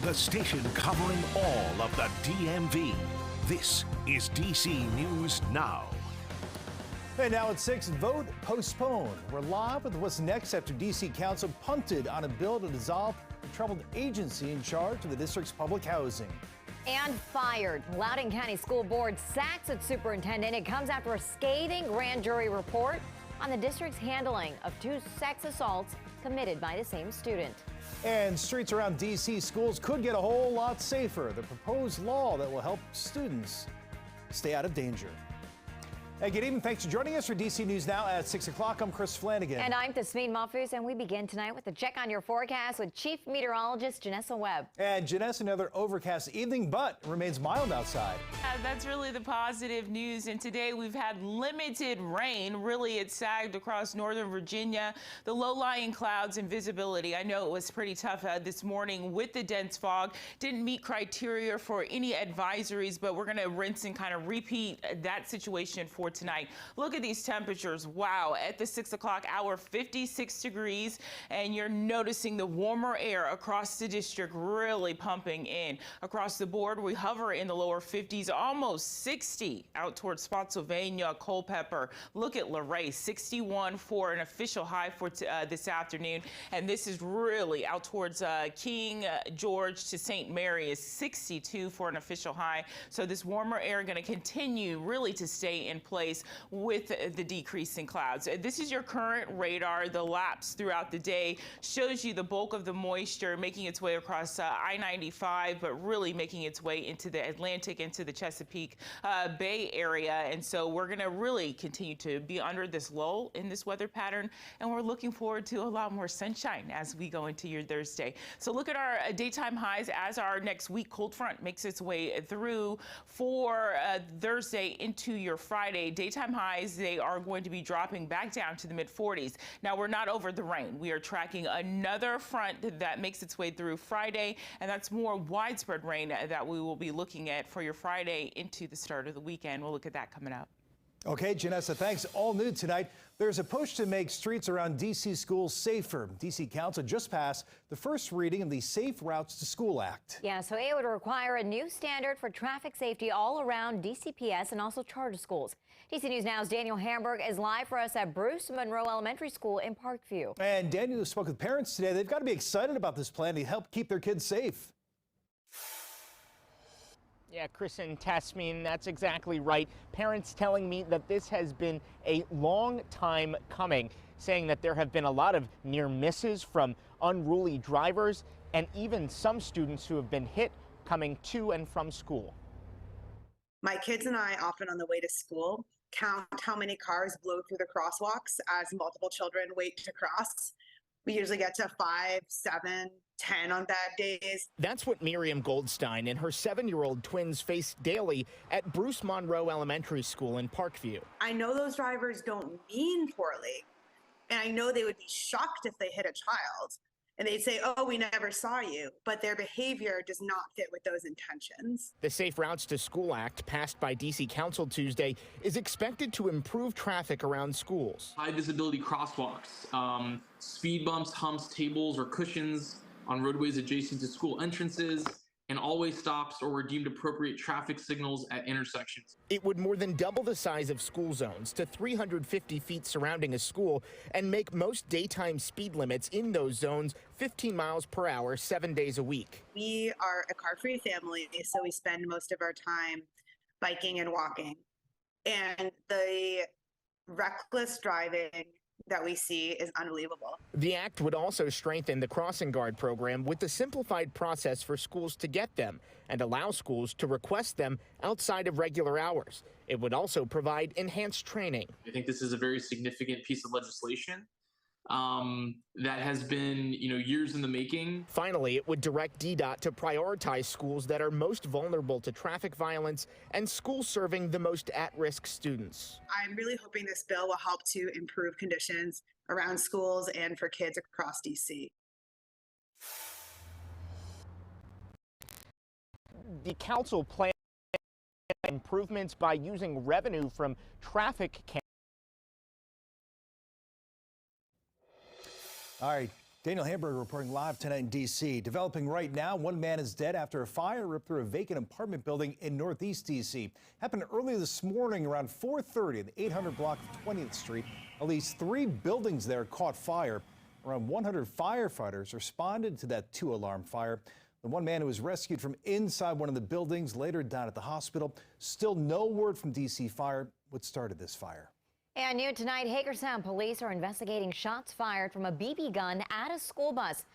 the station covering all of the DMV. This is DC News Now. And now at 6, vote postponed. We're live with what's next after DC Council punted on a bill to dissolve the troubled agency in charge of the district's public housing. And fired. Loudoun County School Board sacks its superintendent. It comes after a scathing grand jury report on the district's handling of 2 sex assaults committed by the same student. And streets around DC schools could get a whole lot safer. The proposed law that will help students stay out of danger. Hey, good evening. Thanks for joining us for DC News Now at 6 o'clock. I'm Chris Flanagan. And I'm Tasmeen Mahfouz, and we begin tonight with a check on your forecast with Chief Meteorologist Janessa Webb. And Janessa, another overcast evening, but remains mild outside. That's really the positive news. And today we've had limited rain. Really, it sagged across northern Virginia. The low-lying clouds and visibility. I know it was pretty tough this morning with the dense fog. Didn't meet criteria for any advisories, but we're going to rinse and kind of repeat that situation for tonight. Look at these temperatures. Wow. At the 6 o'clock hour, 56 degrees, and you're noticing the warmer air across the district really pumping in. Across the board, we hover in the lower 50s, almost 60 out towards Spotsylvania, Culpeper. Look at Luray, 61 for an official high for this afternoon. And this is really out towards King George to St. Mary is 62 for an official high. So this warmer air going to continue really to stay in place with the decrease in clouds. This is your current radar. The lapse throughout the day shows you the bulk of the moisture making its way across I-95, but really making its way into the Atlantic, into the Chesapeake Bay area. And so we're going to really continue to be under this lull in this weather pattern, and we're looking forward to a lot more sunshine as we go into your Thursday. So look at our daytime highs as our next weak cold front makes its way through for Thursday into your Friday. Daytime highs, they are going to be dropping back down to the mid-40s. Now, we're not over the rain. We are tracking another front that makes its way through Friday, and that's more widespread rain that we will be looking at for your Friday into the start of the weekend. We'll look at that coming up. Okay, Janessa, thanks. All new tonight, there's a push to make streets around D.C. schools safer. D.C. Council just passed the first reading of the Safe Routes to School Act. Yeah, so it would require a new standard for traffic safety all around DCPS and also charter schools. DC News Now's Daniel Hamburg is live for us at Bruce Monroe Elementary School in Parkview. And Daniel spoke with parents today. They've got to be excited about this plan to help keep their kids safe. Yeah, Chris and Tasmeen, that's exactly right. Parents telling me that this has been a long time coming, saying that there have been a lot of near misses from unruly drivers and even some students who have been hit coming to and from school. My kids and I, often on the way to school, count how many cars blow through the crosswalks as multiple children wait to cross. We usually get to 5, 7, 10 on bad days. That's what Miriam Goldstein and her 7-year-old twins face daily at Bruce Monroe Elementary School in Parkview. I know those drivers don't mean poorly, and I know they would be shocked if they hit a child. And they'd say, oh, we never saw you, but their behavior does not fit with those intentions. The Safe Routes to School Act, passed by D.C. Council Tuesday, is expected to improve traffic around schools. High visibility crosswalks, speed bumps, humps, tables, or cushions on roadways adjacent to school entrances, and always stops or were deemed appropriate traffic signals at intersections. It would more than double the size of school zones to 350 feet surrounding a school and make most daytime speed limits in those zones 15 miles per hour, 7 days a week. We are a car-free family, so we spend most of our time biking and walking. And the reckless driving that we see is unbelievable. The act would also strengthen the crossing guard program with the simplified process for schools to get them and allow schools to request them outside of regular hours. It would also provide enhanced training. I think this is a very significant piece of legislation that has been, years in the making. Finally, it would direct DDOT to prioritize schools that are most vulnerable to traffic violence and schools serving the most at-risk students. I'm really hoping this bill will help to improve conditions around schools and for kids across DC. The council plans improvements by using revenue from traffic cameras. All right, Daniel Hamburger reporting live tonight in D.C. Developing right now, one man is dead after a fire ripped through a vacant apartment building in Northeast D.C. Happened early this morning around 4:30 in the 800 block of 20th Street. At least 3 buildings there caught fire. Around 100 firefighters responded to that 2-alarm fire. The one man who was rescued from inside one of the buildings later died at the hospital. Still no word from D.C. Fire what started this fire. And new tonight, Hagerstown police are investigating shots fired from a BB gun at a school bus.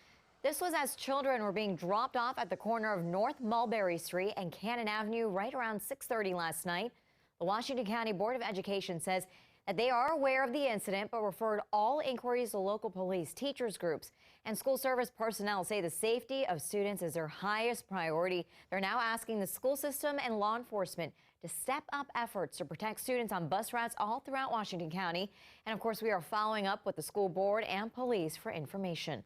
This was as children were being dropped off at the corner of North Mulberry Street and Cannon Avenue right around 6:30 last night. The Washington County Board of Education says that they are aware of the incident, but referred all inquiries to local police, teachers groups, and school service personnel say the safety of students is their highest priority. They're now asking the school system and law enforcement to step up efforts to protect students on bus routes all throughout Washington County. And of course, we are following up with the school board and police for information.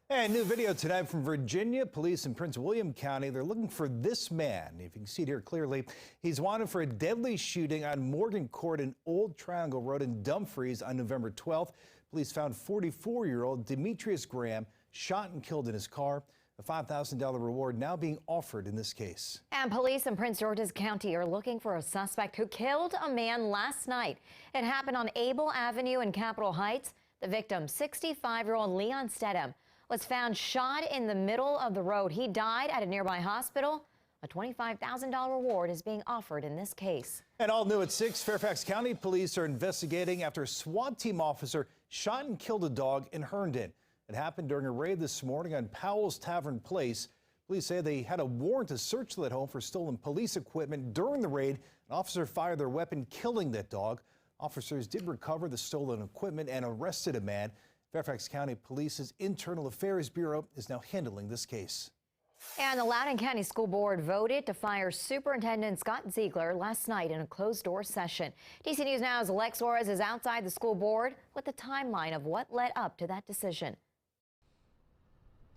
And new video tonight from Virginia. Police in Prince William County, they're looking for this man. If you can see it here clearly, he's wanted for a deadly shooting on Morgan Court and Old Triangle Road in Dumfries on November 12th. Police found 44-year-old Demetrius Graham shot and killed in his car. A $5,000 reward now being offered in this case. And police in Prince George's County are looking for a suspect who killed a man last night. It happened on Abel Avenue in Capitol Heights. The victim, 65-year-old Leon Stedham, was found shot in the middle of the road. He died at a nearby hospital. A $25,000 reward is being offered in this case. And all new at 6, Fairfax County police are investigating after a SWAT team officer shot and killed a dog in Herndon. It happened during a raid this morning on Powell's Tavern Place. Police say they had a warrant to search that home for stolen police equipment. During the raid, an officer fired their weapon, killing that dog. Officers did recover the stolen equipment and arrested a man. Fairfax County Police's Internal Affairs Bureau is now handling this case. And the Loudoun County School Board voted to fire Superintendent Scott Ziegler last night in a closed-door session. DC News Now's Lex Suarez is outside the school board with the timeline of what led up to that decision.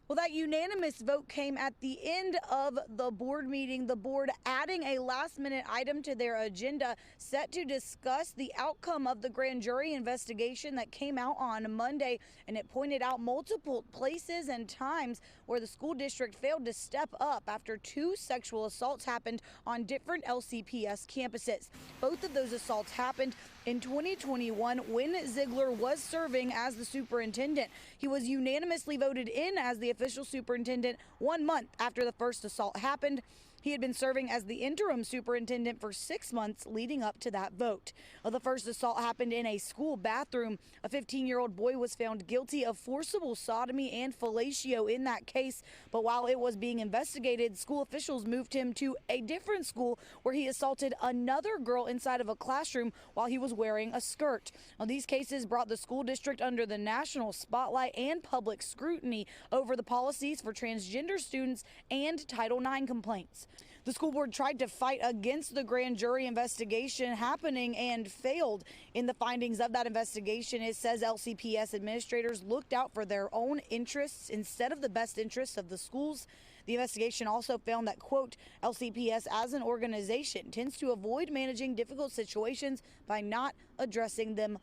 Well, that unanimous vote came at the end of the board meeting, the board adding a last-minute item to their agenda set to discuss the outcome of the grand jury investigation that came out on Monday, and it pointed out multiple places and times where the school district failed to step up after 2 sexual assaults happened on different LCPS campuses. Both of those assaults happened in 2021 when Ziegler was serving as the superintendent. He was unanimously voted in as the official superintendent 1 month after the first assault happened. He had been serving as the interim superintendent for 6 months leading up to that vote. The first assault happened in a school bathroom. A 15-year-old boy was found guilty of forcible sodomy and fellatio in that case. But while it was being investigated, school officials moved him to a different school where he assaulted another girl inside of a classroom while he was wearing a skirt. Now, these cases brought the school district under the national spotlight and public scrutiny over the policies for transgender students and Title IX complaints. The school board tried to fight against the grand jury investigation happening and failed. In the findings of that investigation, it says LCPS administrators looked out for their own interests instead of the best interests of the schools. The investigation also found that, quote, LCPS as an organization tends to avoid managing difficult situations by not addressing them.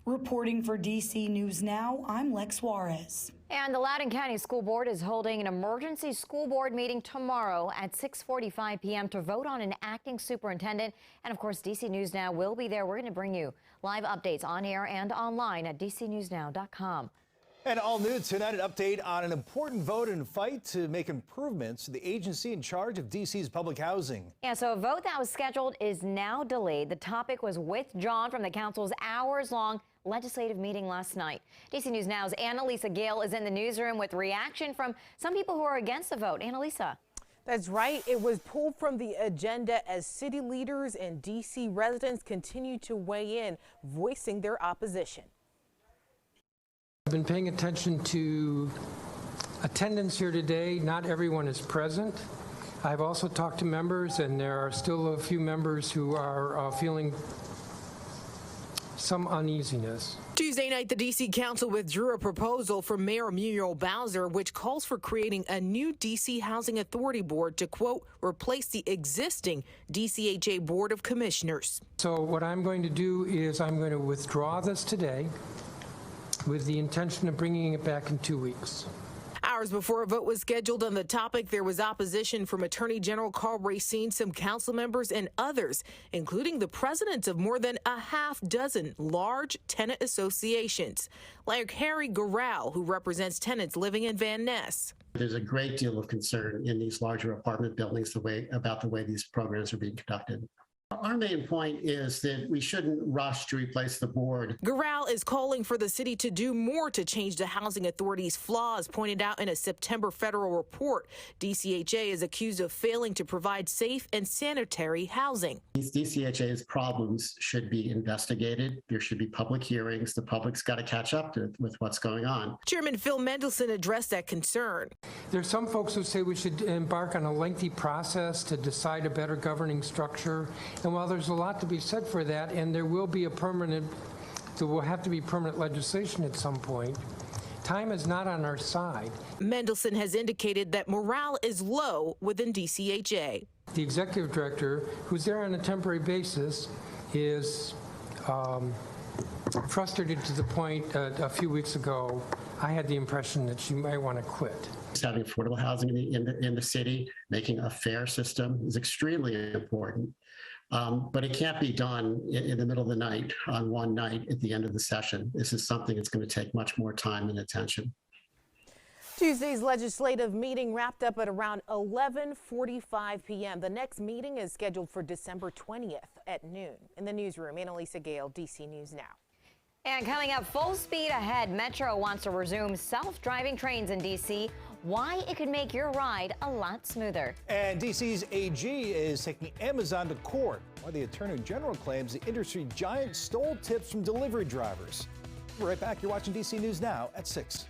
Reporting for DC News Now, I'm Lex Suarez. And the Loudoun County School Board is holding an emergency school board meeting tomorrow at 6:45 p.m. to vote on an acting superintendent. And of course, DC News Now will be there. We're going to bring you live updates on air and online at dcnewsnow.com. And all new tonight, an update on an important vote and fight to make improvements to the agency in charge of DC's public housing. Yeah, so a vote that was scheduled is now delayed. The topic was withdrawn from the council's hours-long legislative meeting last night. DC News Now's Annalisa Gale is in the newsroom with reaction from some people who are against the vote. Annalisa. That's right. It was pulled from the agenda as city leaders and DC residents continue to weigh in, voicing their opposition. I've been paying attention to attendance here today. Not everyone is present. I've also talked to members, and there are still a few members who are feeling some uneasiness. Tuesday night, the D.C. Council withdrew a proposal from Mayor Muriel Bowser, which calls for creating a new D.C. Housing Authority Board to, quote, replace the existing DCHA Board of Commissioners. So what I'm going to do is I'm going to withdraw this today. with the intention of bringing it back in 2 weeks. Hours before a vote was scheduled on the topic, there was opposition from Attorney General Carl Racine, some council members, and others, including the presidents of more than a half dozen large tenant associations, like Harry Garral, who represents tenants living in Van Ness. There's a great deal of concern in these larger apartment buildings about the way these programs are being conducted. Our main point is that we shouldn't rush to replace the board. Garral is calling for the city to do more to change the housing authority's flaws, pointed out in a September federal report. DCHA is accused of failing to provide safe and sanitary housing. These DCHA's problems should be investigated. There should be public hearings. The public's got to catch up with what's going on. Chairman Phil Mendelson addressed that concern. There's some folks who say we should embark on a lengthy process to decide a better governing structure. And while there's a lot to be said for that, and there will have to be permanent legislation at some point, time is not on our side. Mendelson has indicated that morale is low within DCHA. The executive director, who's there on a temporary basis, is frustrated to the point a few weeks ago, I had the impression that she might want to quit. Having affordable housing in the city, making a fair system is extremely important. But it can't be done in the middle of the night on one night at the end of the session. This is something that's going to take much more time and attention. Tuesday's legislative meeting wrapped up at around 11:45 p.m. The next meeting is scheduled for December 20th at noon. In the newsroom, Annalisa Gale, DC News Now. And coming up, full speed ahead, Metro wants to resume self-driving trains in D.C. Why it could make your ride a lot smoother. And D.C.'s AG is taking Amazon to court. Why the Attorney General claims the industry giant stole tips from delivery drivers. We're right back. You're watching D.C. News Now at 6.